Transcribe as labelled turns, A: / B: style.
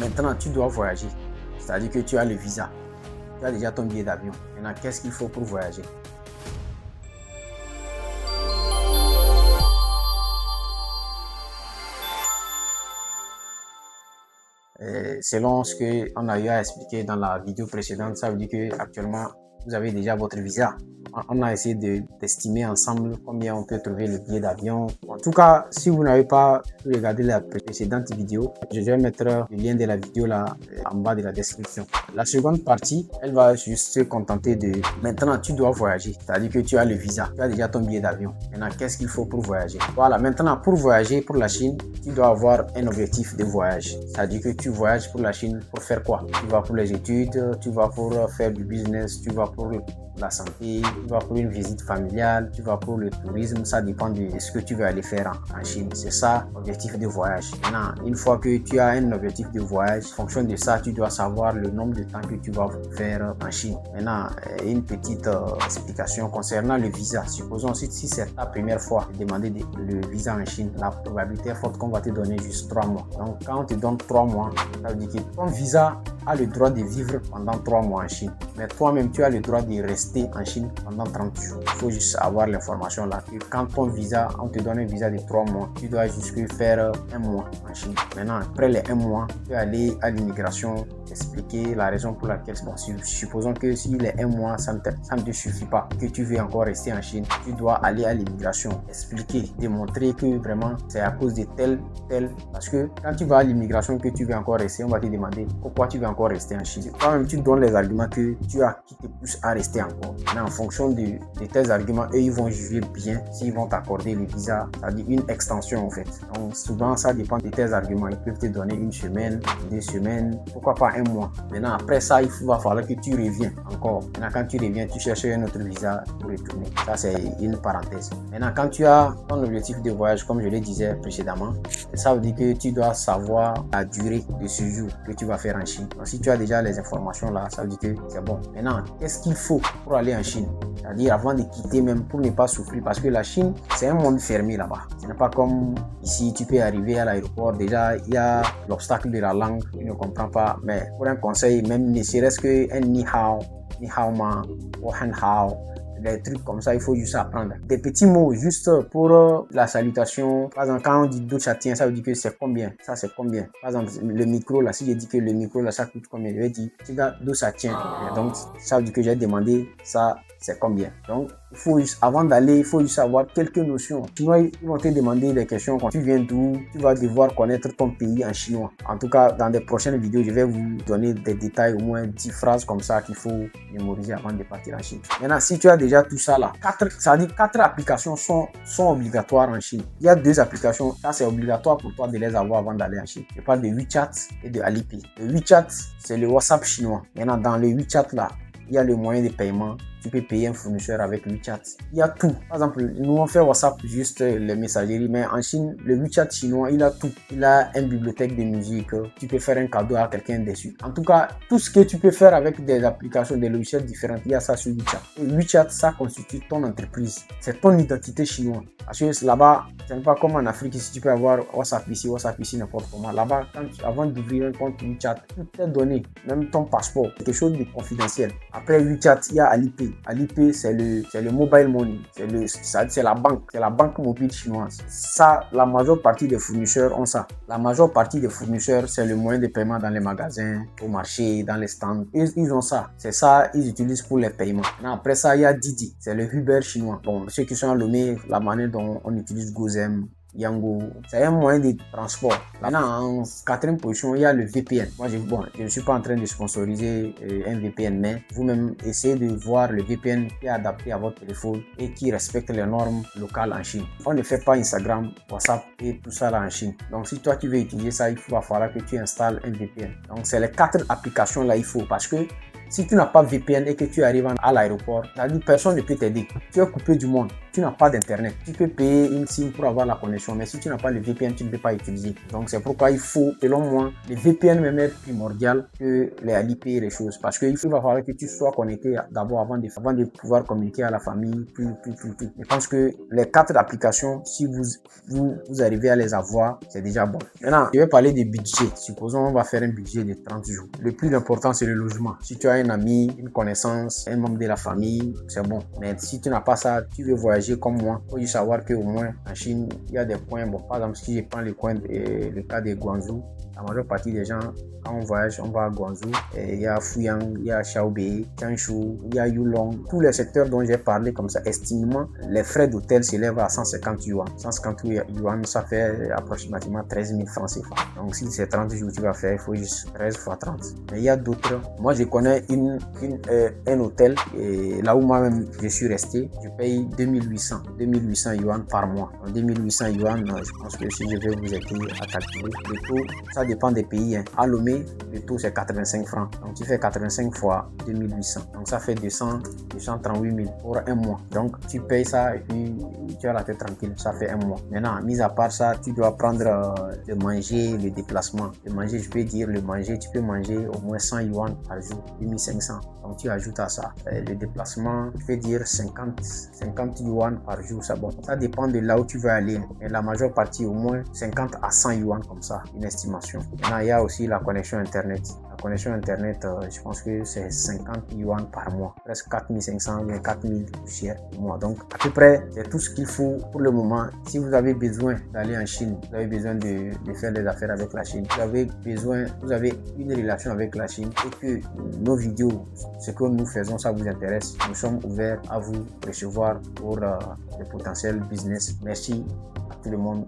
A: Maintenant, tu dois voyager. C'est-à-dire que tu as le visa. Tu as déjà ton billet d'avion. Maintenant, qu'est-ce qu'il faut pour voyager? Selon ce qu'on a eu à expliquer dans la vidéo précédente, ça veut dire que actuellement vous avez déjà votre visa. On a essayé d'estimer ensemble combien on peut trouver le billet d'avion. En tout cas, si vous n'avez pas regardé la précédente vidéo, je vais mettre le lien de la vidéo là en bas de la description. La seconde partie, elle va juste se contenter de maintenant tu dois voyager. C'est-à-dire que tu as le visa, tu as déjà ton billet d'avion. Maintenant, qu'est-ce qu'il faut pour voyager? Voilà, maintenant pour voyager pour la Chine, tu dois avoir un objectif de voyage. C'est-à-dire que tu voyages pour la Chine pour faire quoi? Tu vas pour les études, tu vas pour faire du business, tu vas pour la santé, tu vas pour une visite familiale, tu vas pour le tourisme, ça dépend de ce que tu veux aller faire en Chine. C'est ça l'objectif de voyage. Maintenant, une fois que tu as un objectif de voyage, en fonction de ça, tu dois savoir le nombre de temps que tu vas faire en Chine. Maintenant, une petite explication concernant le visa. Supposons si c'est ta première fois de demander le visa en Chine, la probabilité est forte qu'on va te donner juste 3 mois. Donc, quand on te donne 3 mois, ça veut dire que ton visa a le droit de vivre pendant 3 mois en Chine. Mais toi-même, tu as le droit de rester en Chine pendant 30 jours. Il faut juste avoir l'information là que quand ton visa, on te donne un visa de 3 mois, tu dois juste faire 1 mois en Chine. Maintenant, après les 1 mois, tu peux aller à l'immigration, expliquer la raison pour laquelle, bon, supposons que si les 1 mois, ça ne te suffit pas, que tu veux encore rester en Chine, tu dois aller à l'immigration, expliquer, démontrer que vraiment c'est à cause de tel, parce que quand tu vas à l'immigration que tu veux encore rester, on va te demander pourquoi tu veux encore rester en Chine. Toi-même, tu donnes les arguments que tu as qui te poussent à rester encore. Mais en fonction de tes arguments, eux, ils vont juger bien s'ils vont t'accorder le visa, c'est-à-dire une extension en fait. Donc souvent, ça dépend de tes arguments. Ils peuvent te donner 1 semaine, 2 semaines, pourquoi pas 1 mois. Maintenant, après ça, il va falloir que tu reviens encore. Maintenant, quand tu reviens, tu cherches un autre visa pour retourner. Ça, c'est une parenthèse. Maintenant, quand tu as ton objectif de voyage, comme je le disais précédemment, ça veut dire que tu dois savoir la durée de séjour que tu vas faire en Chine. Donc, si tu as déjà les informations là, ça veut dire que c'est bon. Maintenant, qu'est-ce qu'il faut pour aller en Chine? C'est-à-dire avant de quitter même pour ne pas souffrir, parce que la Chine, c'est un monde fermé là-bas. Ce n'est pas comme ici, tu peux arriver à l'aéroport, déjà il y a l'obstacle de la langue, tu ne comprends pas. Mais pour un conseil, même ne serait-ce qu'un ni hao ma, ou han hao, des trucs comme ça, il faut juste apprendre. Des petits mots juste pour la salutation. Par exemple, quand on dit d'où ça tient, ça veut dire que c'est combien. Ça, c'est combien. Par exemple, le micro, là, si je dis que le micro, là, ça coûte combien, je vais dire, d'où ça tient. Donc, ça veut dire que j'ai demandé ça, c'est combien. Donc, il faut juste, avant d'aller, il faut juste avoir quelques notions. Sinon, ils vont te demander des questions quand tu viens d'où, tu vas devoir connaître ton pays en chinois. En tout cas, dans des prochaines vidéos, je vais vous donner des détails, au moins 10 phrases comme ça qu'il faut mémoriser avant de partir en Chine. Maintenant, si tu as déjà tout ça là, 4 applications sont obligatoires en Chine. Il y a 2 applications, ça c'est obligatoire pour toi de les avoir avant d'aller en Chine. Je parle de WeChat et de Alipay. Le WeChat, c'est le WhatsApp chinois. Maintenant, dans le WeChat là, il y a le moyen de paiement. Tu peux payer un fournisseur avec WeChat. Il y a tout. Par exemple, nous on fait WhatsApp juste les messageries, mais en Chine, le WeChat chinois, il a tout. Il a une bibliothèque de musique. Tu peux faire un cadeau à quelqu'un dessus. En tout cas, tout ce que tu peux faire avec des applications, des logiciels différents, il y a ça sur WeChat. Et WeChat, ça constitue ton entreprise. C'est ton identité chinoise. Parce que là-bas, ce n'est pas comme en Afrique, si tu peux avoir WhatsApp ici, n'importe comment. Là-bas, avant d'ouvrir un compte WeChat, toutes tes données, même ton passeport, quelque chose de confidentiel. Après WeChat, il y a Alipay. Alipay, c'est le mobile money, c'est la banque mobile chinoise. Ça, la majeure partie des fournisseurs ont ça. La majeure partie des fournisseurs, c'est le moyen de paiement dans les magasins, au marché, dans les stands. Ils ont ça. C'est ça, ils utilisent pour les paiements. Après ça, il y a Didi, c'est le Uber chinois. Bon, ceux qui sont à Lomé, la manière dont on utilise Gozem, Yango, c'est un moyen de transport. Maintenant, en 4e position, il y a le VPN. Moi, je ne suis pas en train de sponsoriser un VPN, mais vous-même essayez de voir le VPN qui est adapté à votre téléphone et qui respecte les normes locales en Chine. On ne fait pas Instagram, WhatsApp et tout ça là en Chine. Donc, si toi tu veux utiliser ça, il va falloir que tu installes un VPN. Donc, c'est les 4 applications là, il faut parce que Si tu n'as pas VPN et que tu arrives à l'aéroport, personne ne peut t'aider. Tu es coupé du monde. Tu n'as pas d'internet. Tu peux payer une SIM pour avoir la connexion, mais si tu n'as pas le VPN, tu ne peux pas utiliser. Donc c'est pourquoi il faut, selon moi, le VPN même est primordial que l'IP et les choses. Parce qu'il va falloir que tu sois connecté d'abord avant de pouvoir communiquer à la famille. Je pense que les 4 applications, si vous arrivez à les avoir, c'est déjà bon. Maintenant, je vais parler des budgets. Supposons on va faire un budget de 30 jours. Le plus important, c'est le logement. Si tu as un ami, une connaissance, un membre de la famille, c'est bon. Mais si tu n'as pas ça, tu veux voyager comme moi, il faut juste savoir qu'au moins en Chine, il y a des coins. Bon, par exemple, si je prends le cas de Guangzhou, la majeure partie des gens, quand on voyage, on va à Guangzhou. Et il y a Fuyang, il y a Xiaobei, Changshu, il y a Yulong. Tous les secteurs dont j'ai parlé comme ça, estimement, les frais d'hôtel s'élèvent à 150 yuan. 150 yuan, ça fait approximativement 13 000 francs CFA. Donc si c'est 30 jours tu vas faire, il faut juste 13 fois 30. Mais il y a d'autres. Moi, je connais un hôtel, et là où moi-même je suis resté, je paye 2800 yuan par mois. Donc 2800 yuan, je pense que si je vais vous aider à calculer, le taux, ça dépend des pays. À Lomé, le taux c'est 85 francs. Donc tu fais 85 fois 2800. Donc ça fait 238 000 pour un mois. Donc tu payes ça et puis tu as la tête tranquille. Ça fait un mois. Maintenant, mis à part ça, tu dois prendre le manger, le déplacement. Le manger, je peux dire le manger, tu peux manger au moins 100 yuan par jour, 2500. Donc tu ajoutes à ça. Le déplacement, je peux dire 50 yuan par jour, c'est bon. Ça dépend de là où tu veux aller. Mais la majeure partie, au moins 50 à 100 yuan comme ça, une estimation. Maintenant, il y a aussi la connexion Internet. La connexion Internet, je pense que c'est 50 yuan par mois. Presque 4500 ou 4000 cher par mois. Donc, à peu près, c'est tout ce qu'il faut pour le moment. Si vous avez besoin d'aller en Chine, vous avez besoin de faire des affaires avec la Chine, vous avez une relation avec la Chine et que nos vidéos, ce que nous faisons, ça vous intéresse, nous sommes ouverts à vous recevoir pour le potentiel business. Merci à tout le monde.